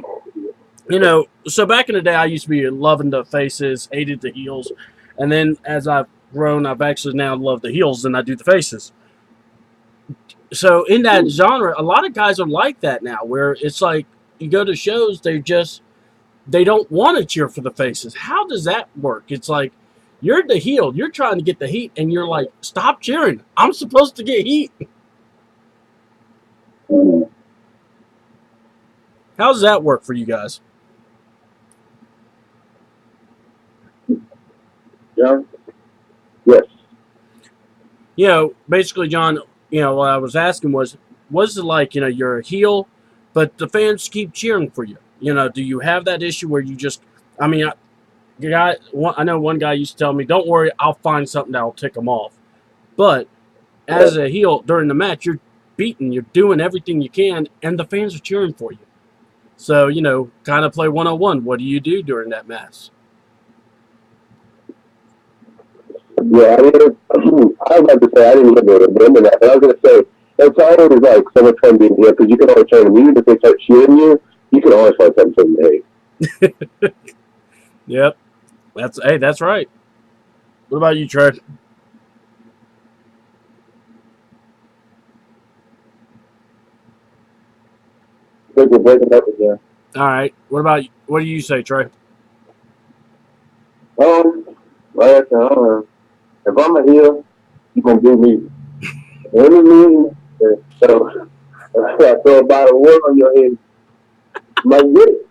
back in the day, I used to be loving the faces, hated the heels. And then as I've grown, I've actually now loved the heels and I do the faces. So in that genre, a lot of guys are like that now, where it's like you go to shows, they don't want to cheer for the faces. How does that work? It's like you're the heel, you're trying to get the heat, and you're like, stop cheering. I'm supposed to get heat. How does that work for you guys? John? Yes. Basically, John, what I was asking was it like, you're a heel, but the fans keep cheering for you? Do you have that issue where you just, I know one guy used to tell me, don't worry, I'll find something that'll tick them off. But as a heel during the match, you're beating, you're doing everything you can, and the fans are cheering for you. So, kind of play 101. What do you do during that match? Yeah, I was about to say I didn't live in that, but I was going to say it's always like so much fun being here because you can always turn them. Even if they start cheering you, you can always find something to hate. Yep, that's right. What about you, Tre? I think we're breaking up again. All right. What do you say, Tre? Like I said, if I'm a heel, you're going to do me. Any mean, so if I throw a bottle of water on your head, you might get it.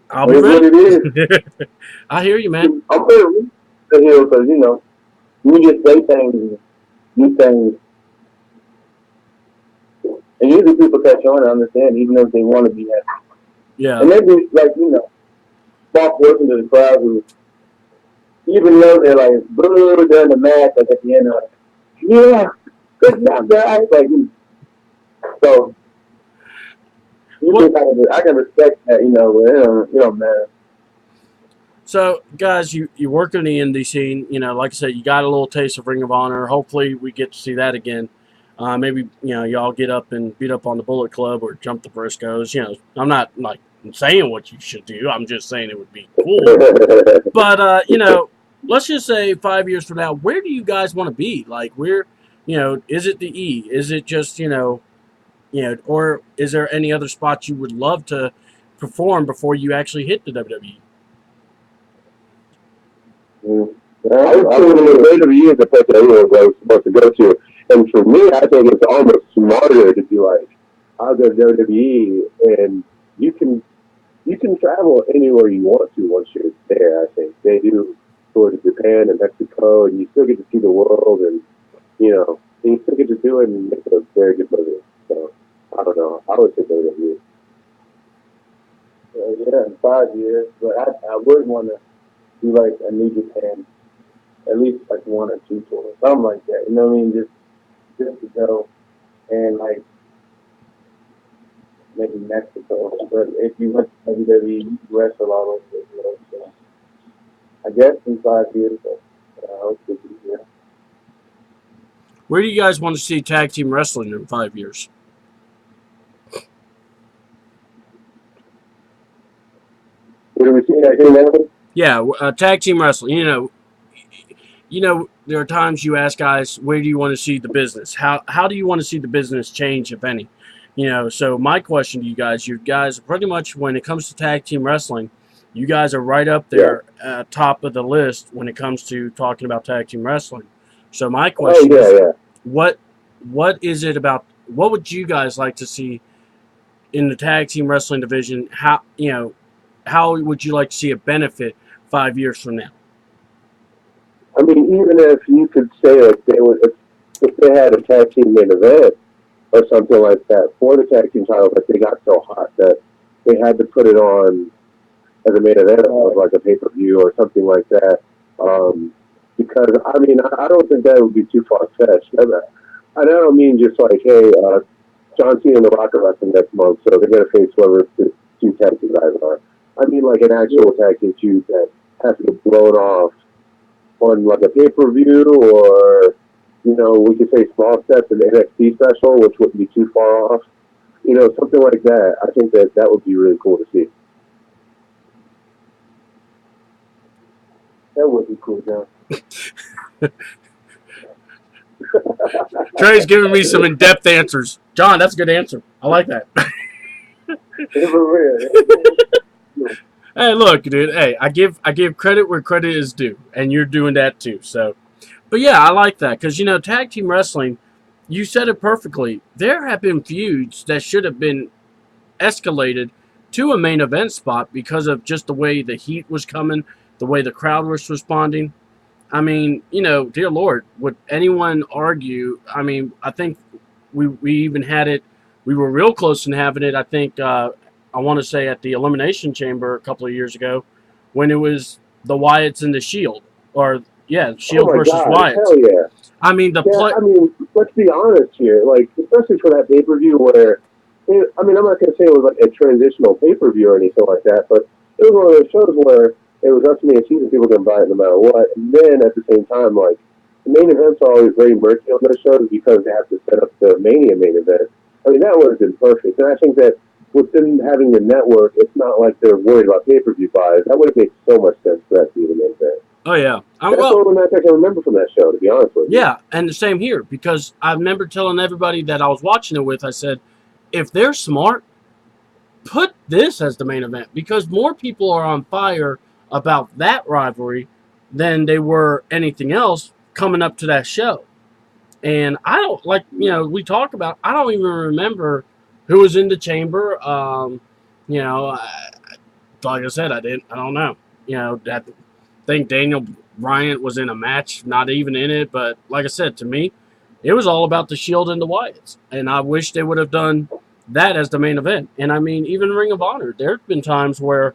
I'll be ready. What it is. I hear you, man. I'm pretty the heel because, you just say things, do things, and usually people catch on and understand even if they want to be happy. Yeah. And maybe, like, small portions of the crowd who, even though they're like, boo, during the match, like at the end, like, yeah, good job, guys. Like, so, I can respect that, it don't matter. So, guys, you work in the indie scene. Like I said, you got a little taste of Ring of Honor. Hopefully, we get to see that again. Maybe, y'all get up and beat up on the Bullet Club or jump the Briscoes. I'm not, like, saying what you should do. I'm just saying it would be cool. But, let's just say 5 years from now, where do you guys want to be? Like, is it the E? Is it just, or is there any other spots you would love to perform before you actually hit the WWE? I would say the WWE is the place that everyone wants to go to. And for me, I think it's almost smarter to be like, I'll go to WWE, and you can travel anywhere you want to once you're there. I think they do go to Japan and Mexico, and you still get to see the world, and and you still get to do it and make a very good living. So I don't know. I would say WWE. Yeah, in 5 years, but I would want to do like a New Japan, at least like 1 or 2 tours, something like that. You know what I mean? Just to go and like maybe Mexico. But if you went to WWE, you wrestle all over the world. So I guess in 5 years, I hope to be here. Where do you guys want to see tag team wrestling in 5 years? What do we see that here? Yeah, tag team wrestling. There are times you ask guys, where do you want to see the business? How do you want to see the business change, if any? So my question to you guys pretty much, when it comes to tag team wrestling, you guys are right up there, top of the list when it comes to talking about tag team wrestling. So my question is, what is it about? What would you guys like to see in the tag team wrestling division? How would you like to see a benefit 5 years from now? I mean, even if you could say like if they had a tag team main event or something like that for the tag team title, but they got so hot that they had to put it on as a main event of like a pay-per-view or something like that. Because I mean, I don't think that would be too far-fetched. I don't mean just like, hey, John Cena and The Rock are wrestling next month, so they're gonna face whoever the 2 tag team guys are. I mean, like an actual tag team feud that has to get blown off on like a pay-per-view, or we could say small steps in the NXT special, which wouldn't be too far off. Something like that. I think that would be really cool to see. That would be cool, John. Trey's giving me some in-depth answers. John, that's a good answer. I like that. Hey, look, dude. Hey, I give credit where credit is due, and you're doing that too. So, but yeah, I like that because tag team wrestling. You said it perfectly. There have been feuds that should have been escalated to a main event spot because of just the way the heat was coming, the way the crowd was responding. I mean, dear Lord, would anyone argue? I mean, I think we even had it. We were real close in having it. I think I want to say at the Elimination Chamber a couple of years ago, when it was the Wyatts and the Shield, or Shield versus Wyatts. Hell yeah! I mean I mean, let's be honest here. Like, especially for that pay-per-view where, I mean, I'm not gonna say it was like a transitional pay-per-view or anything like that, but it was one of those shows where it was WrestleMania season, people can buy it no matter what. And then at the same time, like, the main events are always very murky on those shows because they have to set up the Mania main event. I mean, that would have been perfect. And I think that with them having the network, it's not like they're worried about pay-per-view buys. That would have made so much sense for that to be the main event. Oh, yeah. That's the only match I can remember from that show, to be honest with you. Yeah, and the same here, because I remember telling everybody that I was watching it with, I said, if they're smart, put this as the main event, because more people are on fire about that rivalry than they were anything else coming up to that show. And I don't, we talk about, I don't even remember who was in the chamber. Like I said, I don't know. I think Daniel Bryant was in a match, not even in it. But like I said, to me, it was all about the Shield and the Wyatts. And I wish they would have done that as the main event. And I mean, even Ring of Honor, there have been times where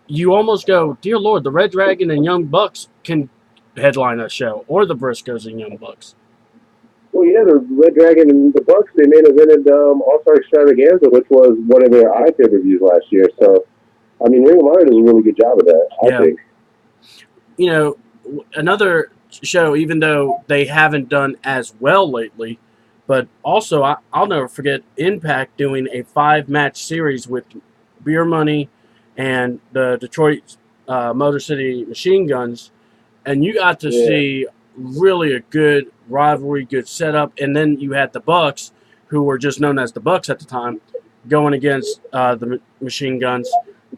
you almost go, dear Lord, the Red Dragon and Young Bucks can headline a show, or the Briscoes and Young Bucks. Well, yeah, the Red Dragon and the Bucks, they main evented All-Star Extravaganza, which was one of their pay-per-views last year. So, I mean, Ring of Honor does a really good job of that, I think. Another show, even though they haven't done as well lately, but also I'll never forget Impact doing a 5-match series with Beer Money and the Detroit Motor City Machine Guns, and you got to see really a good rivalry, good setup, and then you had the Bucks, who were just known as the Bucks at the time, going against the Machine Guns.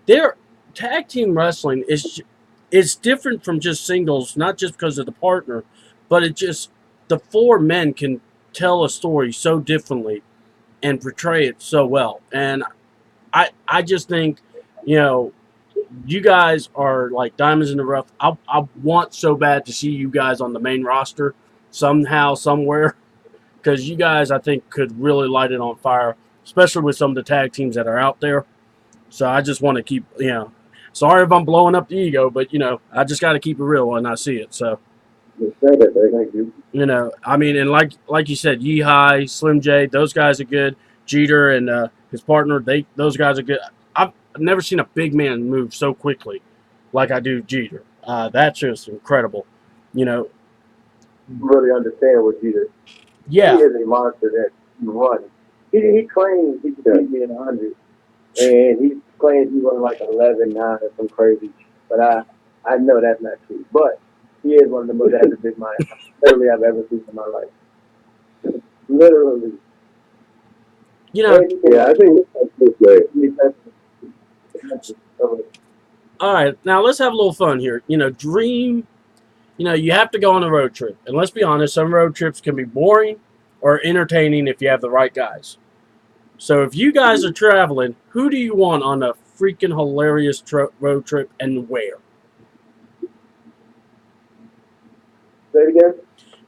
Their tag team wrestling is it's different from just singles, not just because of the partner, but it just the four men can tell a story so differently and portray it so well. And I just think, you know, you guys are like diamonds in the rough. I want so bad to see you guys on the main roster somehow, somewhere, because you guys, I think, could really light it on fire, especially with some of the tag teams that are out there. So I just want to keep, sorry if I'm blowing up the ego, but, I just got to keep it real when I see it. So, Thank you. I mean, and like you said, Yehai, Slim J, those guys are good. Jeter and his partner, those guys are good. I've never seen a big man move so quickly like I do Jeter. That's just incredible. You know, Really understand what Jeter. He yeah, is a monster that runs. He claims he could beat me in 100, and he claims he runs like 11.9 or some crazy. But I know that's not true. But he is one of the most active big minds literally I've ever seen in my life. Literally. And he can, Yeah, I think that's great. all right. Now let's have a little fun here. Dream. You have to go on a road trip, and let's be honest, some road trips can be boring or entertaining if you have the right guys. So if you guys are traveling, who do you want on a freaking hilarious road trip and where? Say it again.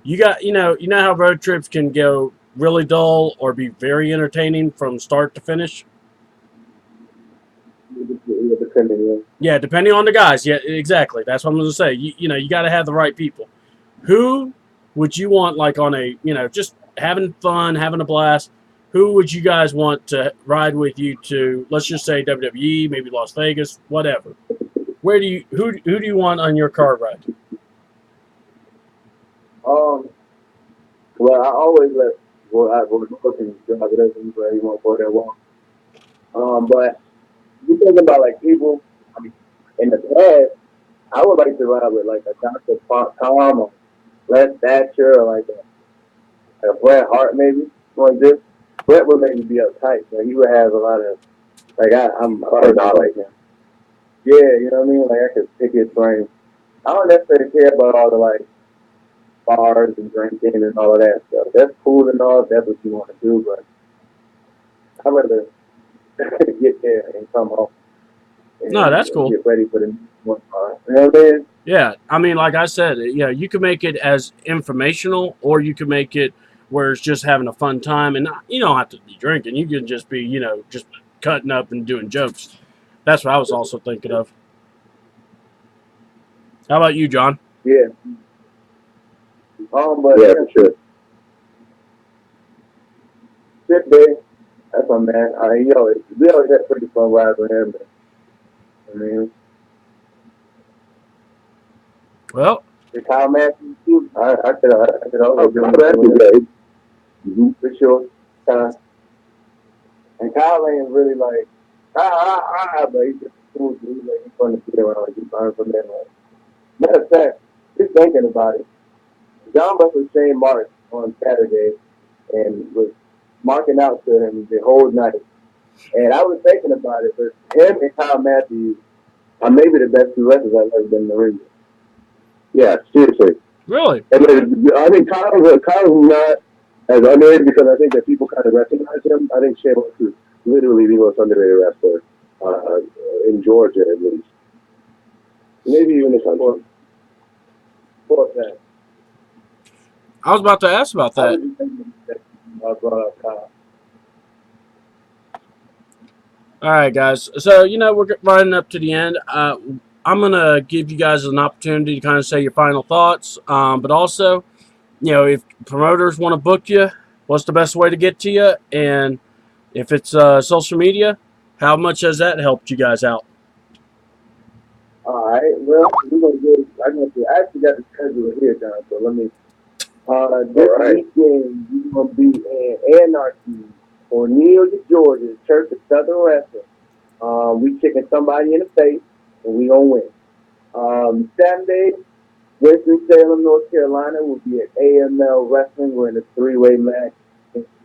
You got, you know how road trips can go really dull or be very entertaining from start to finish. Yeah, depending on the guys. Yeah, exactly. That's what I'm going to say. You got to have the right people. Who would you want, like on a, just having fun, having a blast? Who would you guys want to ride with you to? Let's just say WWE, maybe Las Vegas, whatever. Who do you want on your car ride? Well, I always let I was cooking drive it up and he won't go that long. But you thinking about like people, I mean, in the past, I would like to ride with like a Dr. Tom or Les Thatcher or like a Bret Hart maybe like this. Bret would maybe be uptight, but he would have a lot of like I'm not like him. Yeah, you know what I mean? Like I could pick his brain. I don't necessarily care about all the like bars and drinking and all of that stuff. That's cool and all. If that's what you want to do, but I'd rather get there and come home. And, No, that's cool. Get ready for the one bar. You know what I mean? Yeah, I mean, like I said, you can make it as informational, or you can make it where it's just having a fun time, and you don't have to be drinking. You can just be, just cutting up and doing jokes. That's what I was also thinking of. How about you, John? Yeah. But Yeah, for sure. Chip Day, that's my man. We always had pretty fun rides with him. I mean, Well, the Kyle Matthews too. I could always do That's it for sure. And Kyle ain't really like but he's just cool dude. Like he's fun to sit around. He's learn from them. Like, matter of fact, just thinking about it, John was with Shane Martin on Saturday and was marking out to him the whole night. And I was thinking about it, but him and Kyle Matthews are maybe the best two wrestlers I've ever been in the ring with. Yeah, seriously. really? And I think Kyle's not as underrated because I think that people kind of recognize him. I think Shane is literally the most underrated wrestler in Georgia, at least. Maybe even the country. I was about to ask about I that. was just thinking that I brought up Kyle. All right, guys. So, we're running up to the end. I'm going to give you guys an opportunity to kind of say your final thoughts. But also, if promoters want to book you, what's the best way to get to you? And if it's social media, how much has that helped you guys out? All right. Well, we're gonna do. I actually got the schedule here, John. So let me. This weekend we're gonna be in Anarchy, Cornelia, Georgia, Church of Southern Wrestling. We kicking somebody in the face, and we gonna win. Saturday, Winston-Salem, North Carolina, will be at AML Wrestling. We're in a three-way match.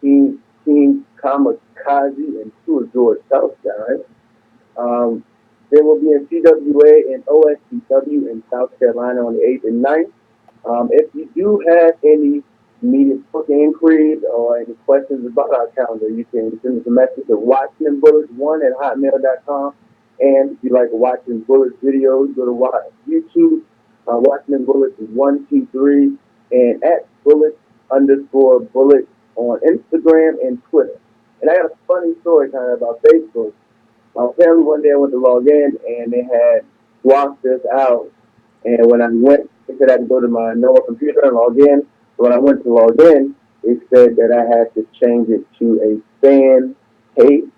Team Kamikaze and two of George Southside. They will be in CWA and OSCW in South Carolina on the 8th and 9th. If you do have any immediate booking inquiries or any questions about our calendar, you can send us a message at watchingbullets1@hotmail.com. And if you like watching Bullets videos, go to YouTube, Watching Bullets 123, and at Bullets_Bullets on Instagram and Twitter. And I got a funny story kind of about Facebook. My family one day went to log in and they had blocked us out. And when I went, they said I had to go to my normal computer and log in. When I went to log in, it said that I had to change it to a fan page.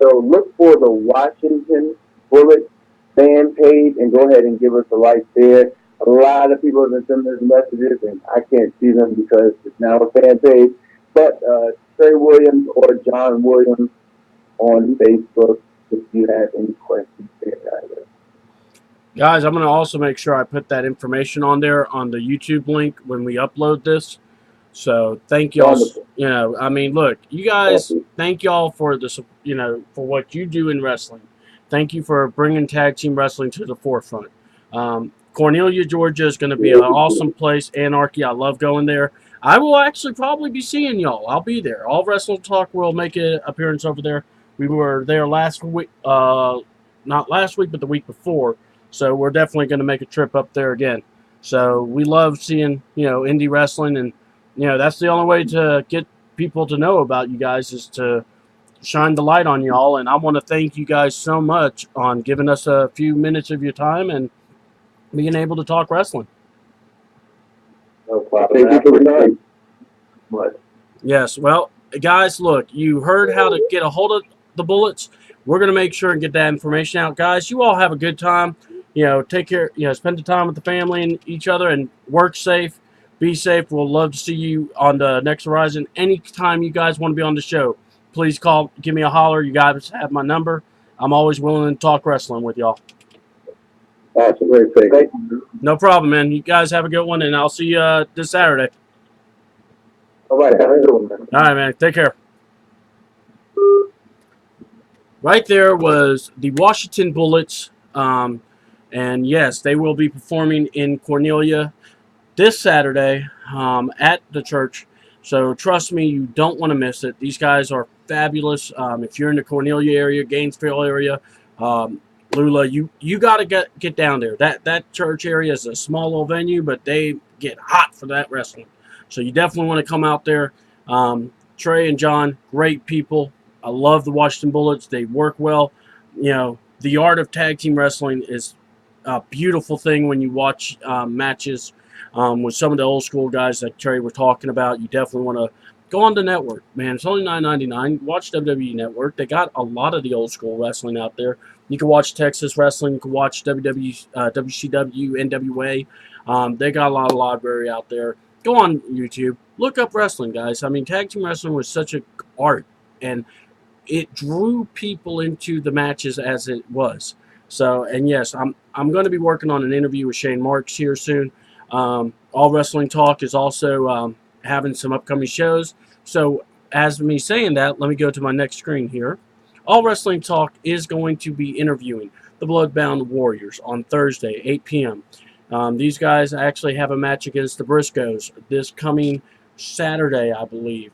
So look for the Washington Bullets fan page and go ahead and give us a like there. A lot of people have been sending us messages and I can't see them because it's now a fan page. But Tre Williams or Jon Williams on Facebook if you have any questions there, guys. Guys, I'm going to also make sure I put that information on there on the YouTube link when we upload this. So thank y'all. Wonderful. You know, I mean, look, you guys, thank y'all for the, you know, for what you do in wrestling. Thank you for bringing tag team wrestling to the forefront. Cornelia, Georgia is going to be an awesome place. Anarchy, I love going there. I will actually probably be seeing y'all. I'll be there. All Wrestling Talk will make an appearance over there. We were there last week, not last week, but the week before. So we're definitely going to make a trip up there again. So we love seeing, you know, indie wrestling, and you know that's the only way to get people to know about you guys is to shine the light on y'all. And I want to thank you guys so much on giving us a few minutes of your time and being able to talk wrestling. No problem. Thank you for the time. What? Yes. Well, guys, look, you heard how to get a hold of the Bullets. We're going to make sure and get that information out. Guys, you all have a good time. You know, take care, you know, spend the time with the family and each other and work safe. Be safe. We'll love to see you on the next horizon. Anytime you guys want to be on the show, please call, give me a holler. You guys have my number. I'm always willing to talk wrestling with y'all. Awesome. Great. Thank you. No problem, man. You guys have a good one, and I'll see you this Saturday. All right. Have a good one, man. All right, man. Take care. Right there was the Washington Bullets. And yes, they will be performing in Cornelia this Saturday at the church. So trust me, you don't want to miss it. These guys are fabulous. If you're in the Cornelia area, Gainesville area, Lula, you got to get down there. That church area is a small little venue, but they get hot for that wrestling. So you definitely want to come out there. Tre and Jon, great people. I love the Washington Bullets. They work well. You know, the art of tag team wrestling is a beautiful thing when you watch matches with some of the old school guys like Tre were talking about. You definitely want to go on the network, man. It's only $9.99. Watch WWE Network. They got a lot of the old school wrestling out there. You can watch Texas wrestling. You can watch WCW, NWA. They got a lot of library out there. Go on YouTube. Look up wrestling, guys. I mean, tag team wrestling was such an art, and it drew people into the matches as it was. So, and yes, I'm going to be working on an interview with Shane Marks here soon. All Wrestling Talk is also having some upcoming shows. So, as me saying that, let me go to my next screen here. All Wrestling Talk is going to be interviewing the Bloodbound Warriors on Thursday, 8 p.m. These guys actually have a match against the Briscoes this coming Saturday, I believe,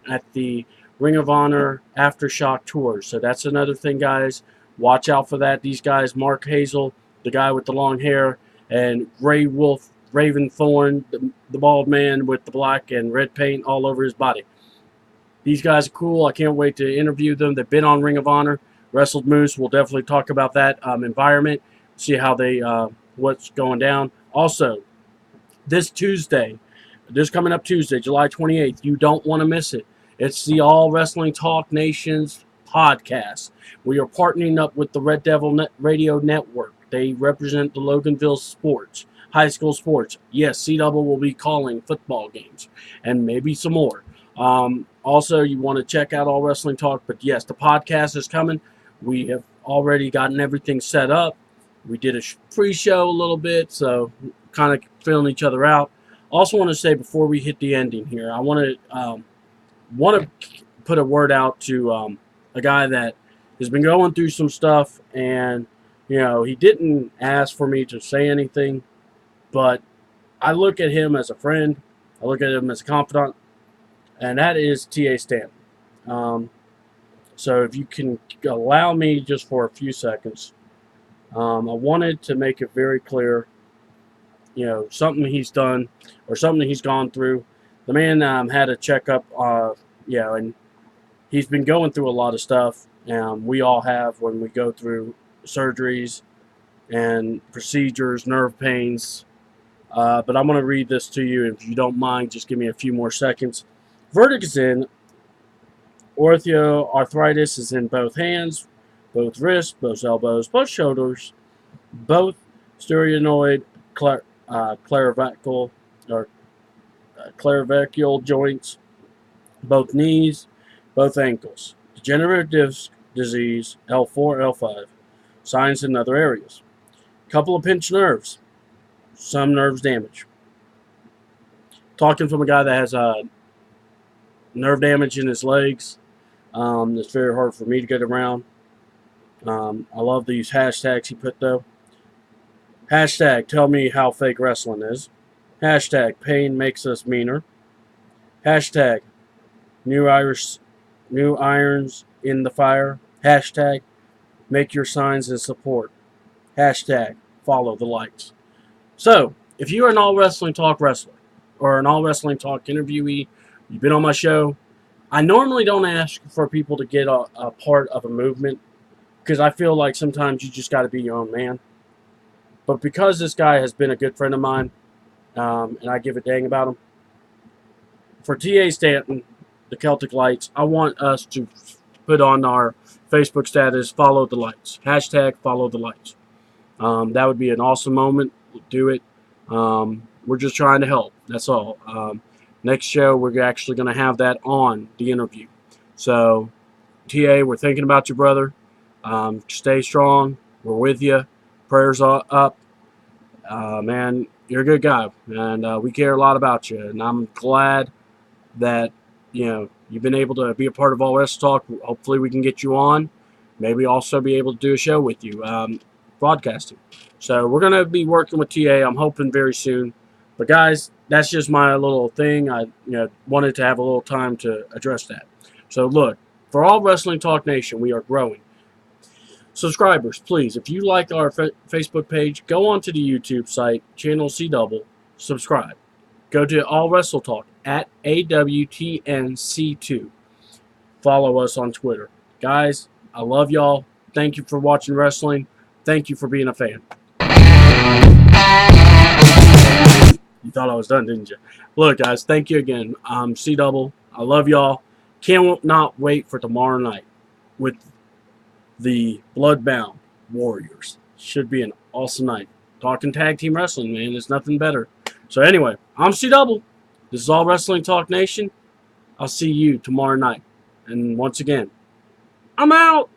at the Ring of Honor Aftershock Tour. So that's another thing, guys. Watch out for that. These guys, Mark Hazel, the guy with the long hair, and Ray Wolf, Raven Thorn, the bald man with the black and red paint all over his body. These guys are cool. I can't wait to interview them. They've been on Ring of Honor, wrestled Moose. We'll definitely talk about that environment, see how they what's going down. Also, this coming up Tuesday, July 28th, you don't want to miss it. It's the All Wrestling Talk Nations podcast. We are partnering up with the Red Devil Radio Network. They represent the Loganville sports, high school sports. Yes, C-Double will be calling football games and maybe some more. Also, you want to check out All Wrestling Talk, but yes, the podcast is coming. We have already gotten everything set up. We did a pre-show a little bit, so kind of filling each other out. Also want to say before we hit the ending here, I want to put a word out to a guy that has been going through some stuff, and You know, he didn't ask for me to say anything, but I look at him as a friend. I look at him as a confidant, and that is T.A. Stanton. So if you can allow me just for a few seconds, I wanted to make it very clear, you know, something he's done or something he's gone through. The man had a checkup, you know, and he's been going through a lot of stuff. We all have when we go through surgeries and procedures, nerve pains. But I'm going to read this to you. If you don't mind, just give me a few more seconds. Verdict is in. Osteoarthritis is in both hands, both wrists, both elbows, both shoulders, both sternioid clavicle or clavicle joints, both knees, both ankles. Degenerative disc disease, L4, L5. Signs in other areas. Couple of pinched nerves. Some nerves damage. Talking from a guy that has nerve damage in his legs. It's very hard for me to get around. I love these hashtags he put, though. Hashtag tell me how fake wrestling is. Hashtag pain makes us meaner. Hashtag new irons in the fire. Hashtag make your signs and support. Hashtag follow the lights. So, if you are an All Wrestling Talk wrestler or an All Wrestling Talk interviewee, you've been on my show, I normally don't ask for people to get a part of a movement because I feel like sometimes you just got to be your own man. But because this guy has been a good friend of mine, and I give a dang about him, for T.A. Stanton, the Celtic Lights, I want us to put on our Facebook status, follow the lights. Hashtag follow the lights. That would be an awesome moment. We'll do it. We're just trying to help. That's all. Next show, we're actually going to have that on the interview. So, TA, we're thinking about you, brother. Stay strong. We're with you. Prayers up. Man, you're a good guy, and we care a lot about you. And I'm glad that, you know, you've been able to be a part of All Wrestle Talk. Hopefully we can get you on. Maybe also be able to do a show with you, broadcasting. So we're going to be working with TA, I'm hoping very soon. But guys, that's just my little thing. I wanted to have a little time to address that. So look, for All Wrestling Talk Nation, we are growing. Subscribers, please, if you like our Facebook page, go onto the YouTube site, channel C Double, subscribe. Go to All Wrestle Talk at AWTNC2. Follow us on Twitter. Guys, I love y'all. Thank you for watching wrestling. Thank you for being a fan. You thought I was done, didn't you? Look, guys, thank you again. I'm C Double. I love y'all. Can't not wait for tomorrow night with the Bloodbound Warriors. Should be an awesome night. Talking tag team wrestling, man. There's nothing better. So anyway, I'm C Double. This is All Wrestling Talk Nation. I'll see you tomorrow night. And once again, I'm out.